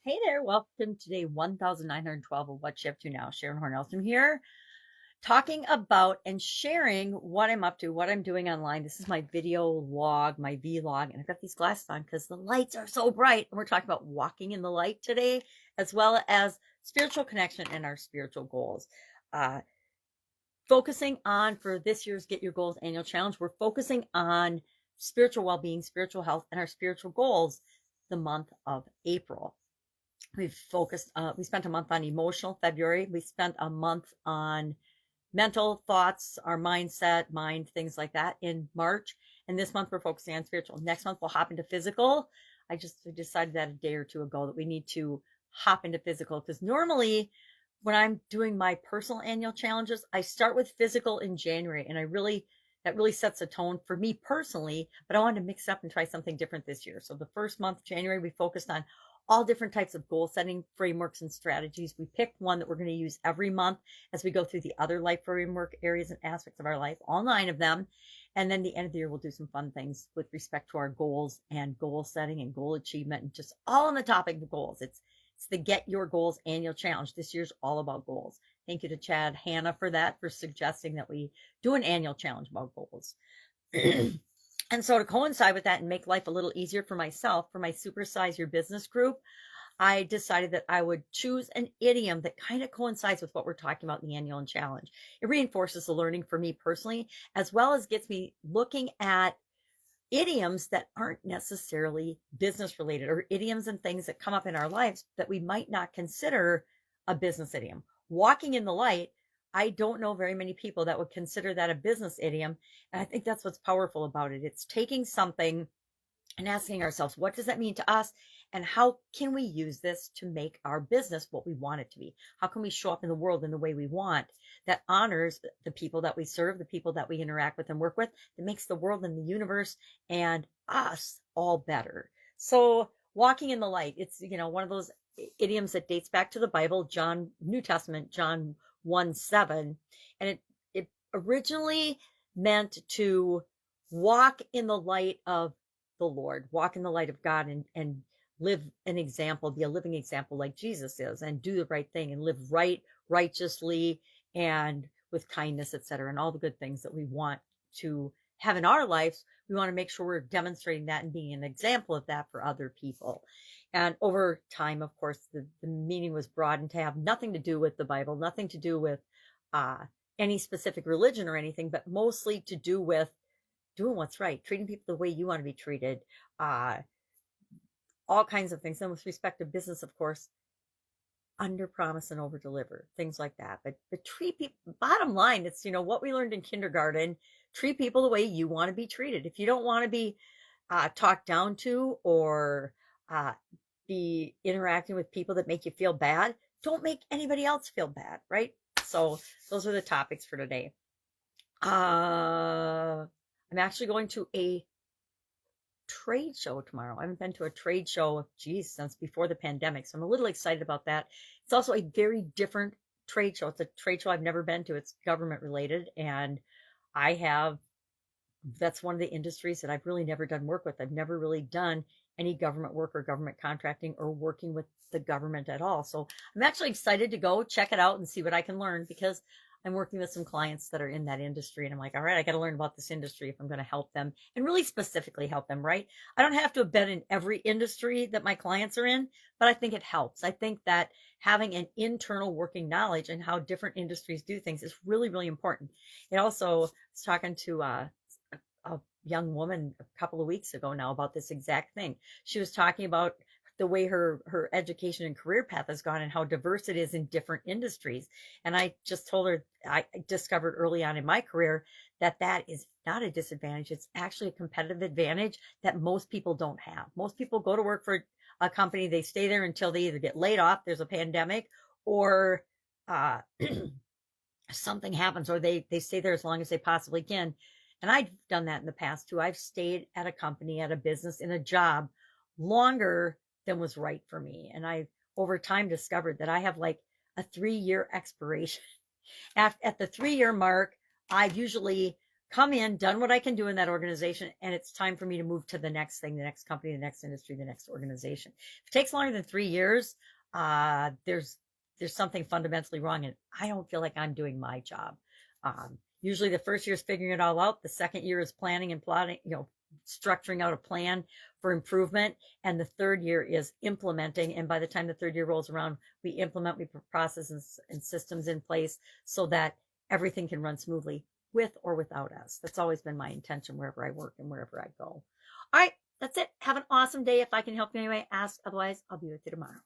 Hey there, welcome to day 1912 of What You Up To Now. Sharon Horne-Ellstrom here, talking about and sharing what I'm up to, what I'm doing online. This is my video log, my vlog, and I've got these glasses on because the lights are so bright. And we're talking about walking in the light today, as well as spiritual connection and our spiritual goals. Uh, Focusing on for this year's Get Your Goals annual challenge, we're focusing on spiritual well-being, spiritual health, and our spiritual goals the month of April. We spent a month on emotional February. We spent a month on mental thoughts, our mindset, mind, things like that in March. And this month we're focusing on spiritual. Next month we'll hop into physical. I just decided that a day or two ago that we need to hop into physical because normally when I'm doing my personal annual challenges, I start with physical in January and that really sets a tone for me personally, but I wanted to mix up and try something different this year. So the first month, January, we focused on all different types of goal setting frameworks and strategies. We picked one that we're going to use every month as we go through the other life framework areas and aspects of our life, all 9 of them. And then the end of the year, we'll do some fun things with respect to our goals and goal setting and goal achievement and just all on the topic of goals. It's the Get Your Goals annual challenge. This year's all about goals. Thank you to Chad Hanna for that, for suggesting that we do an annual challenge about goals. And so to coincide with that and make life a little easier for myself, for my Supersize Your Business group, I decided that I would choose an idiom that kind of coincides with what we're talking about in the annual challenge. It reinforces the learning for me personally, as well as gets me looking at idioms that aren't necessarily business related, or idioms and things that come up in our lives that we might not consider a business idiom. Walking in the light, I don't know very many people that would consider that a business idiom. And I think that's what's powerful about it. It's taking something and asking ourselves, what does that mean to us? And how can we use this to make our business what we want it to be? How can we show up in the world in the way we want that honors the people that we serve, the people that we interact with and work with, that makes the world and the universe and us all better? So walking in the light, it's, one of those idioms that dates back to the Bible, New Testament, John 1:7. And it originally meant to walk in the light of the Lord, walk in the light of God, and live an example, be a living example like Jesus is, and do the right thing and live righteously, and with kindness, etc., and all the good things that we want to have in our lives. We want to make sure we're demonstrating that and being an example of that for other people. And over time, of course, the meaning was broadened to have nothing to do with the Bible, nothing to do with any specific religion or anything, but mostly to do with doing what's right, treating people the way you want to be treated, all kinds of things. And with respect to business, of course, under promise and over deliver, things like that. But treat people, bottom line, it's, what we learned in kindergarten, treat people the way you want to be treated. If you don't want to be talked down to, or be interacting with people that make you feel bad, don't make anybody else feel bad, right? So those are the topics for today. I'm actually going to a trade show tomorrow. I haven't been to a trade show, since before the pandemic. So I'm a little excited about that. It's also a very different trade show. It's a trade show I've never been to. It's government related. And that's one of the industries that I've really never done work with. I've never really done any government work or government contracting or working with the government at all. So I'm actually excited to go check it out and see what I can learn, because I'm working with some clients that are in that industry. And I'm like, all right, I got to learn about this industry if I'm going to help them, and really specifically help them, right? I don't have to have been in every industry that my clients are in, but I think it helps. I think that having an internal working knowledge and how different industries do things is really, really important. It also, I was talking to a young woman a couple of weeks ago now about this exact thing. She was talking about the way her education and career path has gone and how diverse it is in different industries. And I just told her, I discovered early on in my career that is not a disadvantage. It's actually a competitive advantage that most people don't have. Most people go to work for a company, they stay there until they either get laid off, there's a pandemic, or something happens, or they stay there as long as they possibly can. And I've done that in the past too. I've stayed at a company, at a business, in a job longer than was right for me. And I, over time, discovered that I have like a 3-year expiration. At the 3-year mark, I've usually come in, done what I can do in that organization, and it's time for me to move to the next thing, the next company, the next industry, the next organization. If it takes longer than 3 years, there's something fundamentally wrong, and I don't feel like I'm doing my job. Usually the first year is figuring it all out. The second year is planning and plotting, structuring out a plan for improvement. And the third year is implementing. And by the time the third year rolls around, we implement, we put processes and systems in place so that everything can run smoothly with or without us. That's always been my intention wherever I work and wherever I go. All right, that's it. Have an awesome day. If I can help you anyway, ask. Otherwise, I'll be with you tomorrow.